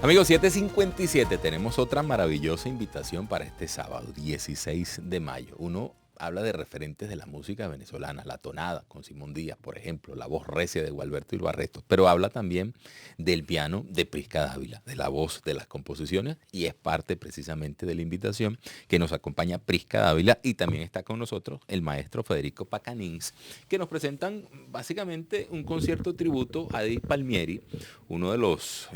Amigos, 7:57, tenemos otra maravillosa invitación para este sábado, 16 de mayo. Uno habla de referentes de la música venezolana, la tonada con Simón Díaz, por ejemplo, la voz recia de Gualberto Ibarreto, pero habla también del piano de Prisca Dávila, de la voz de las composiciones, y es parte precisamente de la invitación que nos acompaña Prisca Dávila, y también está con nosotros el maestro Federico Pacanins, que nos presentan básicamente un concierto tributo a Eddie Palmieri, uno de los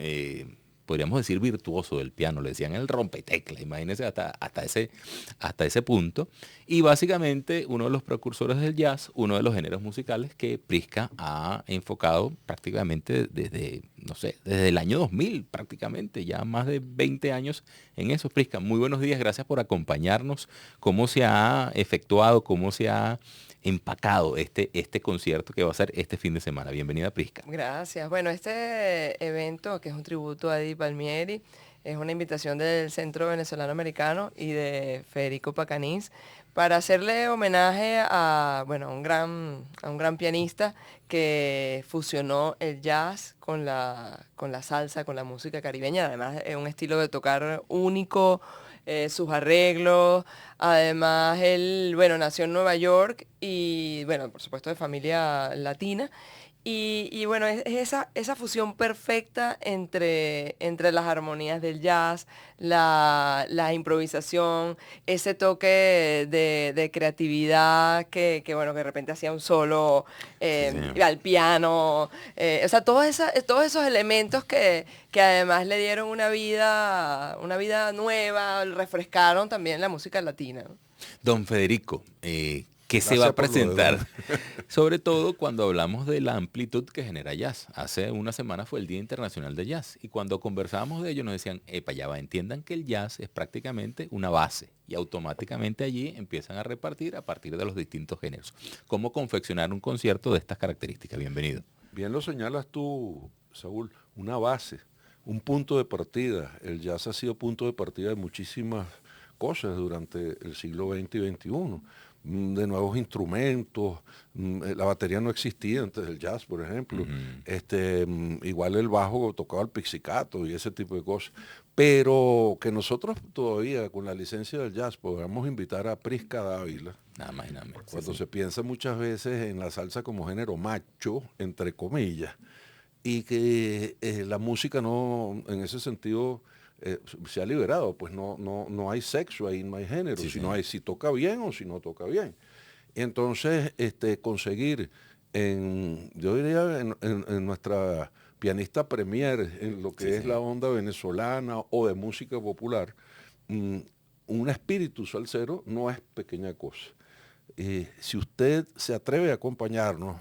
podríamos decir virtuoso del piano, le decían el rompetecla, imagínense hasta ese punto, y básicamente uno de los precursores del jazz, uno de los géneros musicales que Prisca ha enfocado prácticamente desde, no sé, desde el año 2000 prácticamente, ya más de 20 años en eso. Prisca, muy buenos días, gracias por acompañarnos, cómo se ha efectuado, cómo se ha empacado este concierto que va a ser este fin de semana. Bienvenida, Prisca. Gracias. Bueno, este evento, que es un tributo a Eddie Palmieri, es una invitación del Centro Venezolano Americano y de Federico Pacanins para hacerle homenaje a, bueno, a un gran pianista que fusionó el jazz con la salsa, con la música caribeña. Además, es un estilo de tocar único, sus arreglos. Además, él, bueno, nació en Nueva York y, bueno, por supuesto de familia latina. Y bueno, es esa fusión perfecta entre las armonías del jazz, la improvisación, ese toque de creatividad que, bueno, que de repente hacía un solo Sí, señor. al piano. O sea, todos esos elementos que además le dieron una vida nueva, refrescaron también la música latina, ¿no? Don Federico, ¿qué se va Gracias a por lo de presentar? don. Sobre todo cuando hablamos de la amplitud que genera jazz. Hace una semana fue el Día Internacional de Jazz y cuando conversábamos de ello nos decían, epa, ya va, entiendan que el jazz es prácticamente una base y automáticamente allí empiezan a repartir a partir de los distintos géneros. ¿Cómo confeccionar un concierto de estas características? Bienvenido. Bien lo señalas tú, Saúl, una base, un punto de partida. El jazz ha sido punto de partida de muchísimas cosas durante el siglo XX y XXI, de nuevos instrumentos. La batería no existía antes del jazz, por ejemplo. Igual el bajo tocaba el pizzicato y ese tipo de cosas. Pero que nosotros todavía, con la licencia del jazz, podamos invitar a Prisca Dávila. Nada más y nada menos. Cuando Sí, se piensa muchas veces en la salsa como género macho, entre comillas, y que la música no, en ese sentido, se ha liberado, pues no hay sexo ahí, no hay género, sí, sino señor. hay si toca bien o si no toca bien. Y entonces conseguir, yo diría, en nuestra pianista premier, en lo que Sí, es la señor. onda venezolana o de música popular, mm, un espíritu salsero no es pequeña cosa. Si usted se atreve a acompañarnos,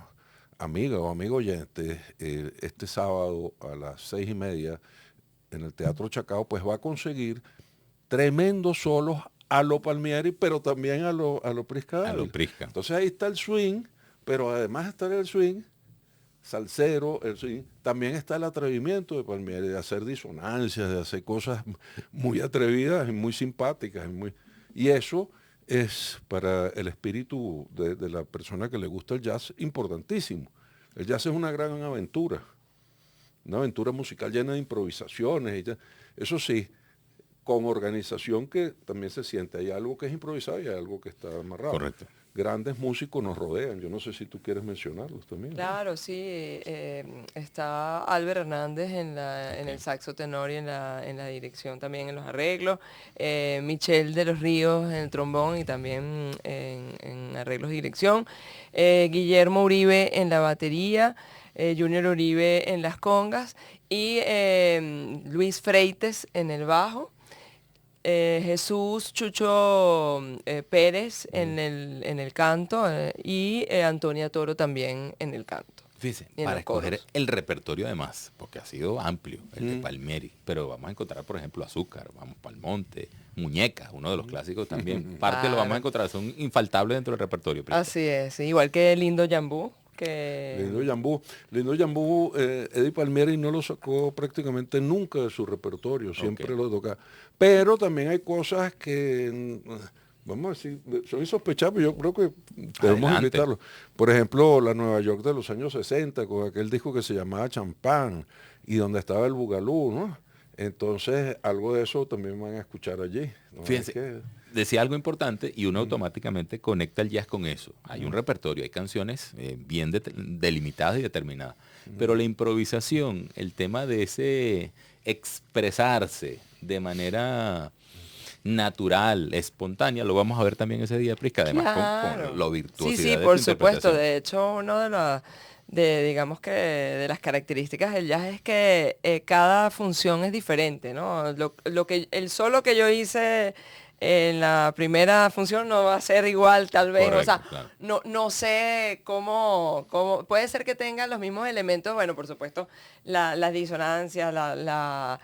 amiga o amigo oyente, este sábado a las 6:30 en el Teatro Chacao, pues va a conseguir tremendos solos a lo Palmieri, pero también a lo Prisca A lo Dávila. Prisca. Entonces ahí está el swing, pero además de estar el swing salsero, el swing, también está el atrevimiento de Palmieri de hacer disonancias, de hacer cosas muy atrevidas y muy simpáticas. Y eso es para el espíritu de la persona que le gusta el jazz importantísimo. El jazz es una gran una aventura musical llena de improvisaciones. Eso sí, con organización que también se siente. Hay algo que es improvisado y hay algo que está amarrado. Correcto. Grandes músicos nos rodean. Yo no sé si tú quieres mencionarlos también, ¿no? Claro, sí. Está Albert Hernández en el Ok. saxo tenor y en la dirección también en los arreglos. Michelle de los Ríos en el trombón y también en arreglos y dirección. Guillermo Uribe en la batería. Junior Uribe en las congas. Y Luis Freites en el bajo. Jesús Chucho Pérez en el canto y Antonia Toro también en el canto Fíjense, y en para los escoger coros. el repertorio además, porque ha sido amplio el de Mm. Palmieri, pero vamos a encontrar, por ejemplo, Azúcar, vamos para el Monte, Muñeca, uno de los clásicos también. Parte lo vamos a Claro, encontrar, son infaltables dentro del repertorio, Prisca. así es, sí, igual que Lindo Yambú, Lindo que Yambú. Lindo Yambú, Eddie Palmieri no lo sacó prácticamente nunca de su repertorio, siempre Ok. lo toca. Pero también hay cosas que, vamos a decir, son insospechables, yo creo que debemos Adelante. invitarlo. Por ejemplo, la Nueva York de los años 60, con aquel disco que se llamaba Champán, y donde estaba el Bugalú, ¿no? Entonces, algo de eso también van a escuchar allí. ¿No? Fíjense, decía algo importante y uno automáticamente conecta el jazz con eso. Hay un repertorio, hay canciones bien delimitadas y determinadas. Pero la improvisación, el tema de ese expresarse de manera natural, espontánea, lo vamos a ver también ese día, Prisca, además con lo virtuosidad Sí, de por tu supuesto. interpretación. De hecho, uno digamos que de las características del jazz es que cada función es diferente, ¿no? El solo que yo hice en la primera función no va a ser igual tal vez, Correcto, o sea, claro. no sé cómo, puede ser que tengan los mismos elementos, bueno, por supuesto, las disonancias, las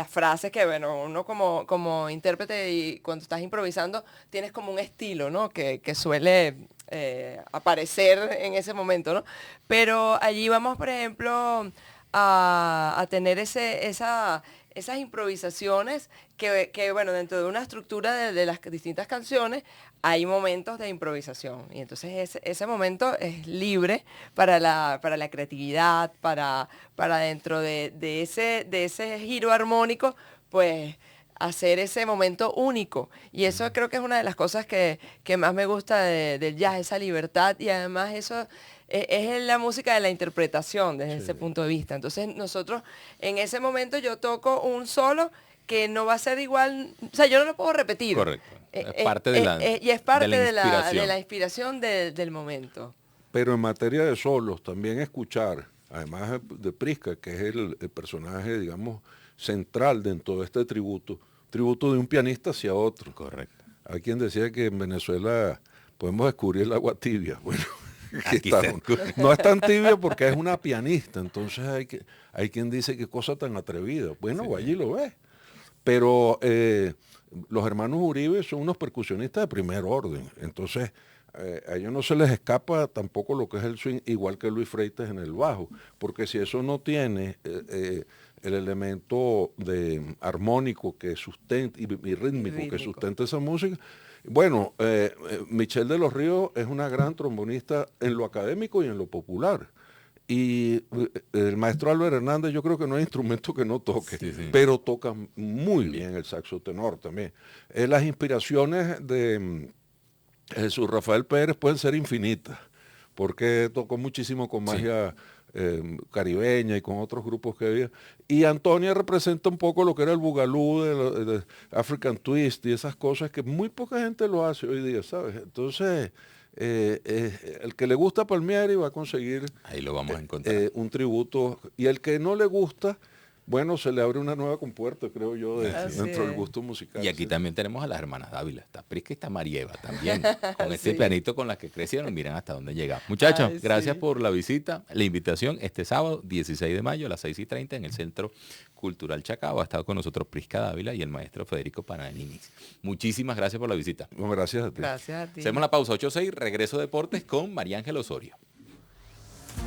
frases que, bueno, uno como intérprete y cuando estás improvisando tienes como un estilo, ¿no? Que suele aparecer en ese momento, ¿no? Pero allí vamos, por ejemplo, a tener esas improvisaciones que, bueno, dentro de una estructura de las distintas canciones hay momentos de improvisación. Y entonces ese momento es libre para la creatividad, para dentro de ese giro armónico, pues hacer ese momento único. Y eso creo que es una de las cosas que más me gusta del jazz, esa libertad, y además eso es la música de la interpretación desde ese punto de vista. Entonces nosotros, en ese momento yo toco un solo que no va a ser igual, o sea, yo no lo puedo repetir. Correcto. Es parte de la Y es parte de inspiración. la inspiración del momento. Pero en materia de solos, también escuchar, además de Prisca, que es el personaje, digamos, central dentro de este tributo de un pianista hacia otro. Correcto. Hay quien decía que en Venezuela podemos descubrir el agua tibia. Bueno, Aquí se no es tan tibia porque es una pianista, entonces hay quien dice qué cosa tan atrevida. Bueno, Sí. allí lo ves. Pero los hermanos Uribe son unos percusionistas de primer orden, entonces a ellos no se les escapa tampoco lo que es el swing, igual que Luis Freites en el bajo, porque si eso no tiene el elemento armónico que sustenta y rítmico que sustenta esa música, bueno, Michelle de los Ríos es una gran trombonista en lo académico y en lo popular. Y el maestro Álvaro Hernández, yo creo que no hay instrumento que no toque, Sí. pero toca muy bien el saxo tenor también. Las inspiraciones de Jesús Rafael Pérez pueden ser infinitas, porque tocó muchísimo con magia caribeña y con otros grupos que había. Y Antonia representa un poco lo que era el bugalú de African Twist y esas cosas que muy poca gente lo hace hoy día, ¿sabes? Entonces, el que le gusta Palmieri va a conseguir ahí lo vamos a encontrar. un tributo, y el que no le gusta, bueno, se le abre una nueva compuerta, creo yo, dentro del gusto musical. Y aquí también tenemos a las hermanas Dávila, está Prisca y está Marieva también, con Sí. ese pianito con las que crecieron, miren hasta dónde llegamos. Muchachos, Ay, gracias sí. por la visita, la invitación este sábado 16 de mayo a las 6:30 en el Centro Cultural Chacao. Ha estado con nosotros Prisca Dávila y el maestro Federico Paganini. Muchísimas gracias por la visita. Bueno, gracias a ti. Gracias a ti. Hacemos la pausa 8:06, regreso a Deportes con María Ángela Osorio.